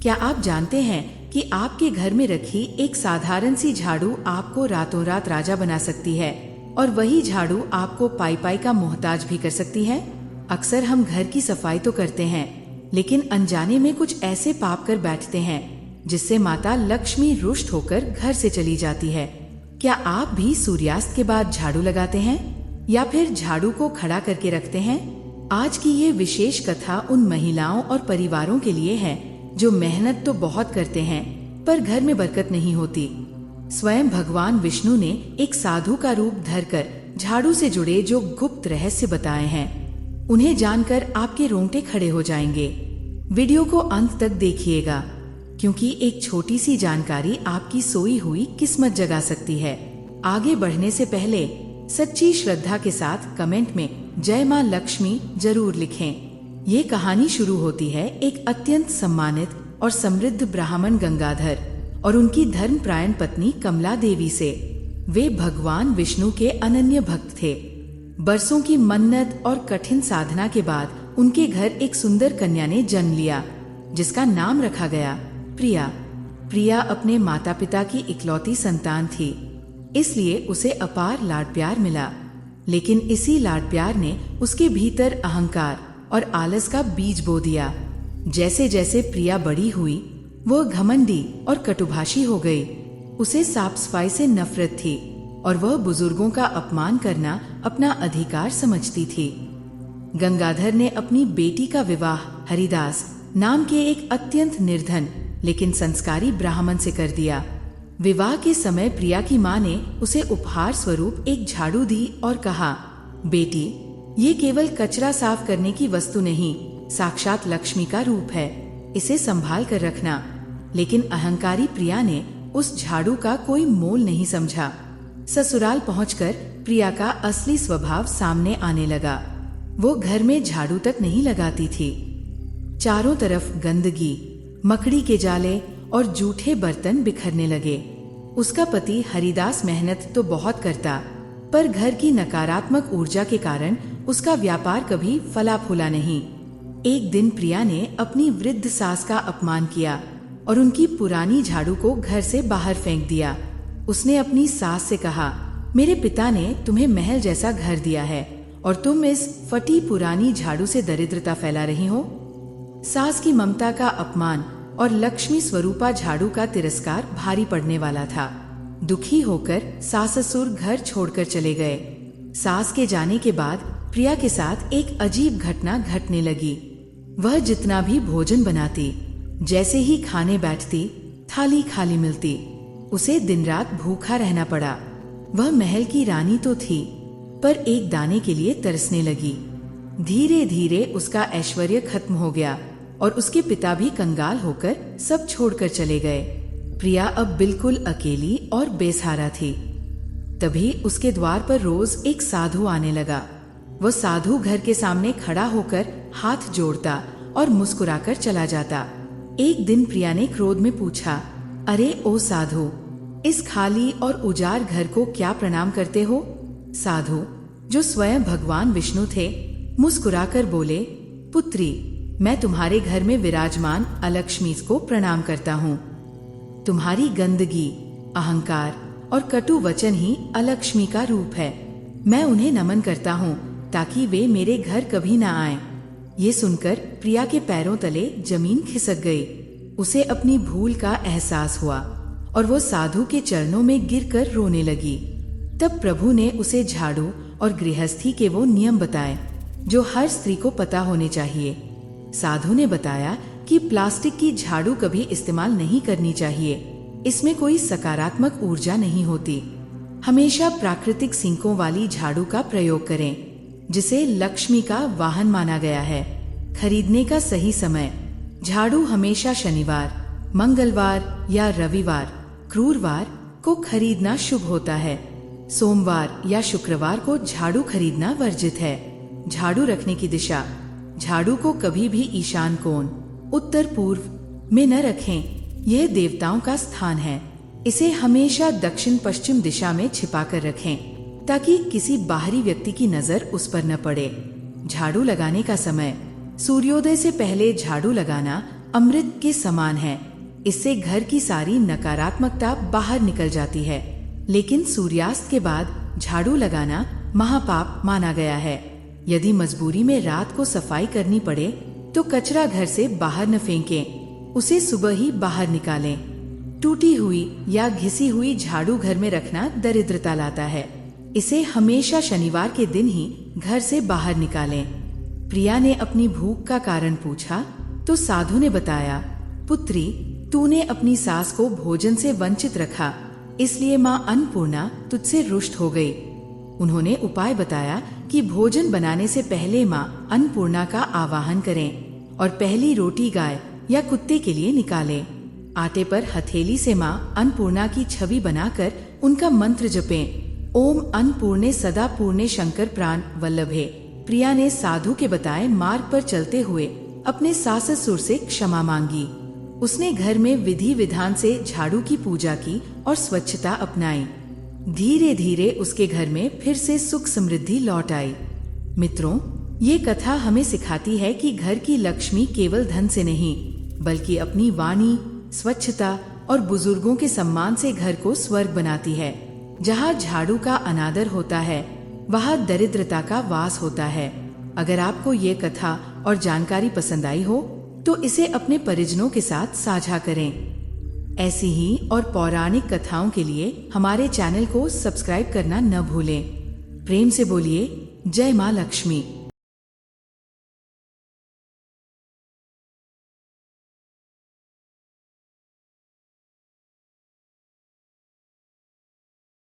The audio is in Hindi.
क्या आप जानते हैं कि आपके घर में रखी एक साधारण सी झाड़ू आपको रातों रात राजा बना सकती है, और वही झाड़ू आपको पाई पाई का मोहताज भी कर सकती है। अक्सर हम घर की सफाई तो करते हैं, लेकिन अनजाने में कुछ ऐसे पाप कर बैठते हैं जिससे माता लक्ष्मी रुष्ट होकर घर से चली जाती है। क्या आप भी सूर्यास्त के बाद झाड़ू लगाते हैं या फिर झाड़ू को खड़ा करके रखते हैं? आज की ये विशेष कथा उन महिलाओं और परिवारों के लिए है जो मेहनत तो बहुत करते हैं पर घर में बरकत नहीं होती। स्वयं भगवान विष्णु ने एक साधु का रूप धरकर झाड़ू से जुड़े जो गुप्त रहस्य बताए हैं, उन्हें जानकर आपके रोंगटे खड़े हो जाएंगे। वीडियो को अंत तक देखिएगा, क्योंकि एक छोटी सी जानकारी आपकी सोई हुई किस्मत जगा सकती है। आगे बढ़ने से पहले सच्ची श्रद्धा के साथ कमेंट में जय मां लक्ष्मी जरूर लिखें। ये कहानी शुरू होती है एक अत्यंत सम्मानित और समृद्ध ब्राह्मण गंगाधर और उनकी धर्मपरायण पत्नी कमला देवी से। वे भगवान विष्णु के अनन्य भक्त थे। बरसों की मन्नत और कठिन साधना के बाद उनके घर एक सुंदर कन्या ने जन्म लिया, जिसका नाम रखा गया प्रिया। प्रिया अपने माता पिता की इकलौती संतान थी, इसलिए उसे अपार लाड प्यार मिला। लेकिन इसी लाड प्यार ने उसके भीतर अहंकार और आलस का बीज बो दिया। जैसे जैसे प्रिया बड़ी हुई, वो घमंडी और कटुभाषी हो गई। उसे साफ सफाई से नफरत थी और वह बुजुर्गों का अपमान करना अपना अधिकार समझती थी। गंगाधर ने अपनी बेटी का विवाह हरिदास नाम के एक अत्यंत निर्धन लेकिन संस्कारी ब्राह्मण से कर दिया। विवाह के समय प्रिया की मां ने उसे उपहार स्वरूप एक झाड़ू दी और कहा, बेटी, ये केवल कचरा साफ करने की वस्तु नहीं, साक्षात लक्ष्मी का रूप है, इसे संभाल कर रखना। लेकिन अहंकारी प्रिया ने उस झाड़ू का कोई मोल नहीं समझा। ससुराल पहुंचकर प्रिया का असली स्वभाव सामने आने लगा। वो घर में झाड़ू तक नहीं लगाती थी। चारों तरफ गंदगी, मकड़ी के जाले और जूठे बर्तन बिखरने लगे। उसका पति हरिदास मेहनत तो बहुत करता, पर घर की नकारात्मक ऊर्जा के कारण उसका व्यापार कभी फला फूला नहीं। एक दिन प्रिया ने अपनी वृद्ध सास का अपमान किया और उनकी पुरानी झाड़ू को घर से बाहर फेंक दिया। उसने अपनी सास से कहा, मेरे पिता ने तुम्हें महल जैसा घर दिया है और तुम इस फटी पुरानी झाड़ू से दरिद्रता फैला रही हो। सास की ममता का अपमान और लक्ष्मी स्वरूपा झाड़ू का तिरस्कार भारी पड़ने वाला था। दुखी होकर सास ससुर घर छोड़कर चले गए। सास के जाने के बाद प्रिया के साथ एक अजीब घटना घटने लगी। वह जितना भी भोजन बनाती, जैसे ही खाने बैठती, थाली खाली मिलती। उसे दिन रात भूखा रहना पड़ा। वह महल की रानी तो थी, पर एक दाने के लिए तरसने लगी। धीरे धीरे उसका ऐश्वर्य खत्म हो गया और उसके पिता भी कंगाल होकर सब छोड़कर चले गए। प्रिया अब बिल्कुल अकेली और बेसहारा थी। तभी उसके द्वार पर रोज एक साधु आने लगा। वह साधु घर के सामने खड़ा होकर हाथ जोड़ता और मुस्कुराकर चला जाता। एक दिन प्रिया ने क्रोध में पूछा, अरे ओ साधु, इस खाली और उजाड़ घर को क्या प्रणाम करते हो? साधु, जो स्वयं भगवान विष्णु थे, मुस्कुराकर बोले, पुत्री, मैं तुम्हारे घर में विराजमान अलक्ष्मी को प्रणाम करता हूँ। तुम्हारी गंदगी, अहंकार और कटु वचन ही अलक्ष्मी का रूप है। मैं उन्हें नमन करता हूँ ताकि वे मेरे घर कभी ना आएं। ये सुनकर प्रिया के पैरों तले जमीन खिसक गई। उसे अपनी भूल का एहसास हुआ और वो साधु के चरणों में गिरकर रोने लगी। तब प्रभु ने उसे झाड़ू और गृहस्थी के वो नियम बताए जो हर स्त्री को पता होने चाहिए। साधु ने बताया कि प्लास्टिक की झाड़ू कभी इस्तेमाल नहीं करनी चाहिए, इसमें कोई सकारात्मक ऊर्जा नहीं होती। हमेशा प्राकृतिक सिंकों वाली झाड़ू का प्रयोग करें, जिसे लक्ष्मी का वाहन माना गया है। खरीदने का सही समय, झाड़ू हमेशा शनिवार, मंगलवार या रविवार, क्रूरवार को खरीदना शुभ होता है। सोमवार या शुक्रवार को झाड़ू खरीदना वर्जित है। झाड़ू रखने की दिशा, झाड़ू को कभी भी ईशान कोण, उत्तर पूर्व में न रखें। यह देवताओं का स्थान है। इसे हमेशा दक्षिण पश्चिम दिशा में छिपाकर रखें ताकि किसी बाहरी व्यक्ति की नजर उस पर न पड़े। झाड़ू लगाने का समय, सूर्योदय से पहले झाड़ू लगाना अमृत के समान है। इससे घर की सारी नकारात्मकता बाहर निकल जाती है। लेकिन सूर्यास्त के बाद झाड़ू लगाना महापाप माना गया है। यदि मजबूरी में रात को सफाई करनी पड़े तो कचरा घर से बाहर न फेंकें, उसे सुबह ही बाहर निकालें। टूटी हुई या घिसी हुई झाड़ू घर में रखना दरिद्रता लाता है। इसे हमेशा शनिवार के दिन ही घर से बाहर निकालें। प्रिया ने अपनी भूख का कारण पूछा तो साधु ने बताया, पुत्री, तूने अपनी सास को भोजन से वंचित रखा, इसलिए माँ अन्नपूर्णा तुझसे रुष्ट हो गई। उन्होंने उपाय बताया कि भोजन बनाने से पहले माँ अन्नपूर्णा का आवाहन करें और पहली रोटी गाय या कुत्ते के लिए निकालें। आटे पर हथेली से माँ अन्नपूर्णा की छवि बनाकर उनका मंत्र जपें, ओम अन्नपूर्णे सदा पूर्णे शंकर प्राण वल्लभे। प्रिया ने साधु के बताए मार्ग पर चलते हुए अपने सास ससुर से क्षमा मांगी। उसने घर में विधि विधान से झाड़ू की पूजा की और स्वच्छता अपनाई। धीरे धीरे उसके घर में फिर से सुख समृद्धि लौट आई। मित्रों, ये कथा हमें सिखाती है कि घर की लक्ष्मी केवल धन से नहीं, बल्कि अपनी वाणी, स्वच्छता और बुजुर्गों के सम्मान से घर को स्वर्ग बनाती है। जहाँ झाड़ू का अनादर होता है, वहाँ दरिद्रता का वास होता है। अगर आपको ये कथा और जानकारी पसंद आई हो तो इसे अपने परिजनों के साथ साझा करें। ऐसी ही और पौराणिक कथाओं के लिए हमारे चैनल को सब्सक्राइब करना न भूलें। प्रेम से बोलिए, जय माँ लक्ष्मी।